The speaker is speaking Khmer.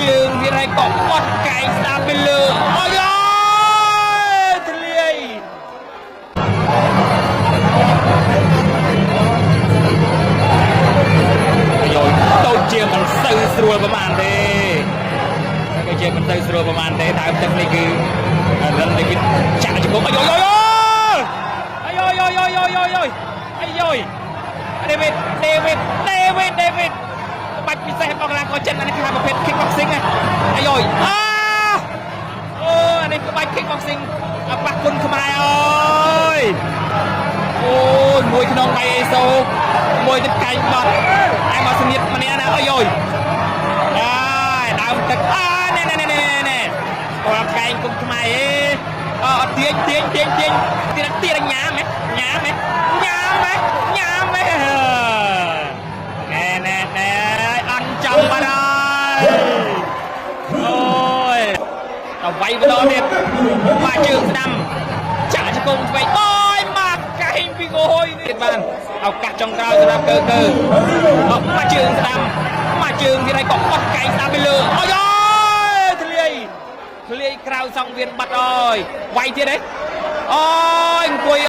ជើងវាហើយក៏បត់កែងស្ដាប់ទៅលើអូយធ្លាយយោដូចជាមិនសូវស្រួលប្រហែលទេដូចជាមិនសូវស្រួលប្រហែលទេដើមទឹកនេះគឺរឹងនេះវាចាក់ជង្គង់អាយដេវីតបាច់ពិសេសរបស់កីឡាករចិនអានេះគឺប្រភេទ kickboxing អាយអូអានេះក្បាច់ kickboxing បាក់គុណខ្មែរអើយអូយមួយក្នុងដៃអេសូមួយទឹកកែងបត់តែមកសង្កៀតម្នាក់ណាអាយដើមទឹកអូកែងគុណខ្មែរអត់ទាញញ៉ាំអន់ចំបាត់ហើយអូយដល់វាយម្ដងទៀតមកជើងស្ដាំចាក់ជង្គង់ស្វែងអូយមកកែងពីងហួយទៀតបានឱកាសចុងក្រោយសម្រាប់កើមកជើងស្ដាំមកជើងទៀតហើយក៏បត់កែងស្ដាំទៅលើអូយធ្លាយក្រៅសង្វៀនបាត់អើយវាយទៀតទេអូយអង្គុយ